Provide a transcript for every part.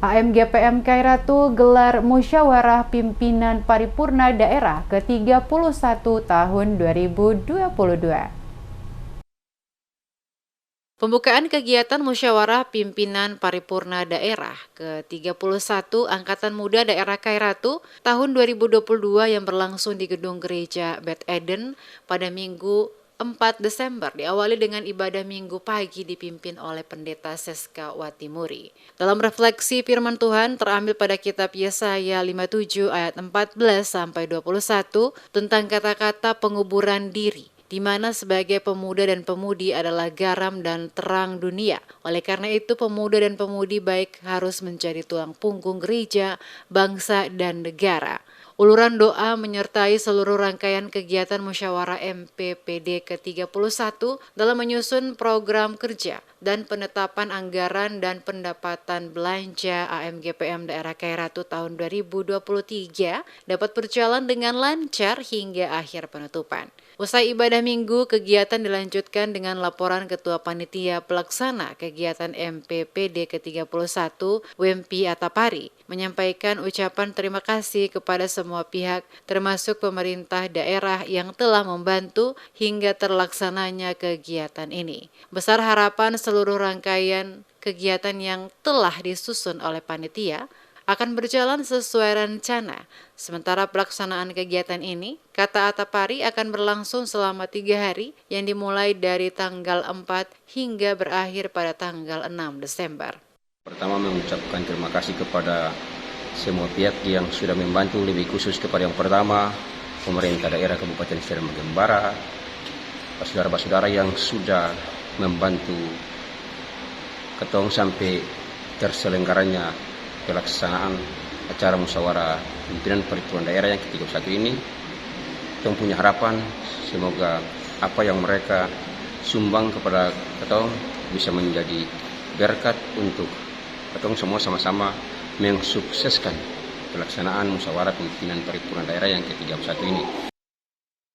AMGPM Kairatu gelar musyawarah pimpinan paripurna daerah ke-31 tahun 2022. Pembukaan kegiatan musyawarah pimpinan paripurna daerah ke-31 Angkatan Muda Daerah Kairatu tahun 2022 yang berlangsung di Gedung Gereja Beth Eden pada Minggu 4 Desember diawali dengan ibadah minggu pagi dipimpin oleh Pendeta Seska Watimuri. Dalam refleksi firman Tuhan terambil pada kitab Yesaya 57 ayat 14-21 tentang kata-kata penguburan diri, di mana sebagai pemuda dan pemudi adalah garam dan terang dunia. Oleh karena itu, pemuda dan pemudi baik harus menjadi tulang punggung gereja, bangsa, dan negara. Uluran doa menyertai seluruh rangkaian kegiatan musyawarah MPPD ke-31 dalam menyusun program kerja dan penetapan anggaran dan pendapatan belanja AMGPM Daerah Kairatu tahun 2023 dapat berjalan dengan lancar hingga akhir penutupan. Usai ibadah minggu, kegiatan dilanjutkan dengan laporan Ketua Panitia Pelaksana Kegiatan MPPD ke-31 Wempi Atapari menyampaikan ucapan terima kasih kepada semua pihak termasuk pemerintah daerah yang telah membantu hingga terlaksananya kegiatan ini. Besar harapan seluruh rangkaian kegiatan yang telah disusun oleh panitia akan berjalan sesuai rencana. Sementara pelaksanaan kegiatan ini, kata Atapari, akan berlangsung selama 3 hari yang dimulai dari tanggal 4 hingga berakhir pada tanggal 6 Desember. Pertama, mengucapkan terima kasih kepada semua pihak yang sudah membantu, lebih khusus kepada yang pertama, pemerintah daerah Kabupaten Seram Bagian Barat, saudara-saudara yang sudah membantu ketong sampai terselenggaranya pelaksanaan acara musyawarah pimpinan paripurna daerah yang ke-31 ini. Ketong punya harapan semoga apa yang mereka sumbang kepada ketong bisa menjadi berkat untuk ketong semua sama-sama mensukseskan pelaksanaan musyawarah pimpinan paripurna daerah yang ke-31 ini.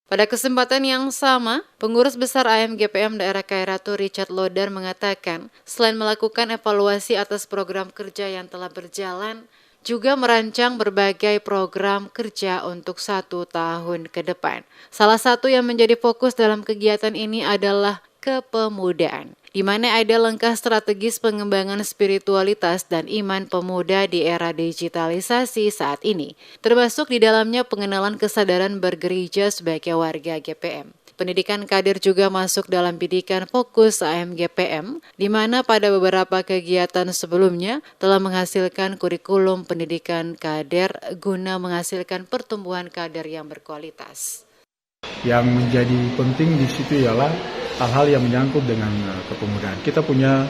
Pada kesempatan yang sama, Pengurus Besar AMGPM Daerah Kairatu Richard Lodar mengatakan, selain melakukan evaluasi atas program kerja yang telah berjalan, juga merancang berbagai program kerja untuk 1 tahun ke depan. Salah satu yang menjadi fokus dalam kegiatan ini adalah kepemudaan, di mana ada langkah strategis pengembangan spiritualitas dan iman pemuda di era digitalisasi saat ini, termasuk di dalamnya pengenalan kesadaran bergereja sebagai warga GPM. Pendidikan kader juga masuk dalam bidikan fokus AMGPM, di mana pada beberapa kegiatan sebelumnya telah menghasilkan kurikulum pendidikan kader guna menghasilkan pertumbuhan kader yang berkualitas. Yang menjadi penting di situ ialah hal-hal yang menyangkut dengan kepemudaan. Kita punya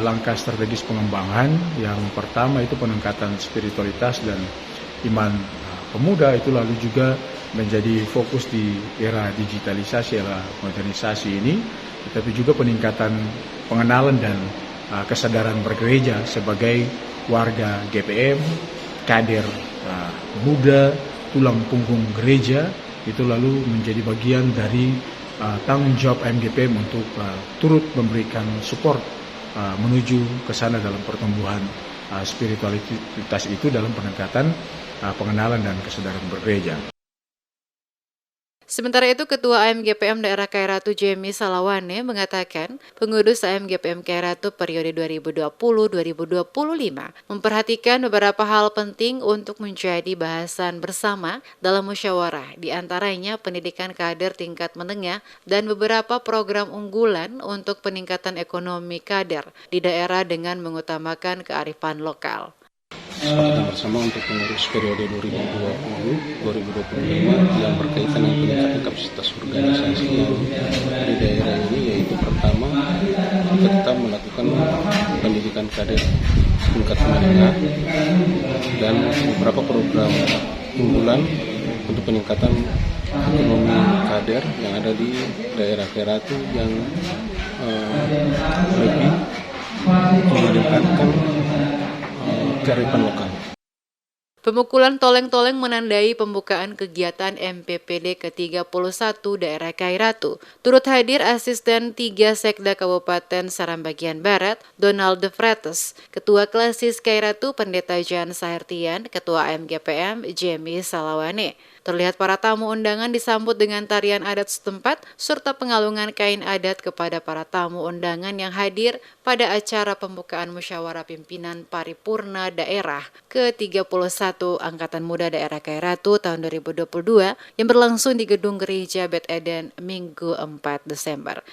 langkah strategis pengembangan. Yang pertama itu peningkatan spiritualitas dan iman pemuda, itu lalu juga menjadi fokus di era digitalisasi, era modernisasi ini, tetapi juga peningkatan pengenalan dan kesadaran bergereja sebagai warga GPM, kader muda, tulang punggung gereja, itu lalu menjadi bagian dari tanggung jawab AMGPM untuk turut memberikan support menuju ke sana dalam pertumbuhan spiritualitas itu dalam peningkatan pengenalan dan kesadaran bergereja. Sementara itu, Ketua AMGPM Daerah Kairatu Jemi Salawane mengatakan pengurus AMGPM Kairatu periode 2020-2025 memperhatikan beberapa hal penting untuk menjadi bahasan bersama dalam musyawarah, di antaranya pendidikan kader tingkat menengah dan beberapa program unggulan untuk peningkatan ekonomi kader di daerah dengan mengutamakan kearifan lokal. Kesepakatan bersama untuk pengurus periode 2020-2025 yang berkaitan dengan peningkatan kapasitas organisasi di daerah ini, yaitu pertama, kita tetap melakukan pendidikan kader tingkat menengah dan beberapa program unggulan untuk peningkatan ekonomi kader yang ada di daerah Kairatu yang lebih mengedepankan kearifan lokal. Pemukulan toleng-toleng menandai pembukaan kegiatan MPPD ke-31 daerah Kairatu. Turut hadir Asisten 3 Sekda Kabupaten Saram Bagian Barat, Donald De Fretes, Ketua Klasis Kairatu Pendeta Jan Sahertian, Ketua MGPM Jamie Salawane. Terlihat para tamu undangan disambut dengan tarian adat setempat serta pengalungan kain adat kepada para tamu undangan yang hadir pada acara pembukaan musyawarah pimpinan paripurna daerah ke-31 Angkatan Muda Daerah Kairatu tahun 2022 yang berlangsung di Gedung Gereja Bet Eden Minggu 4 Desember.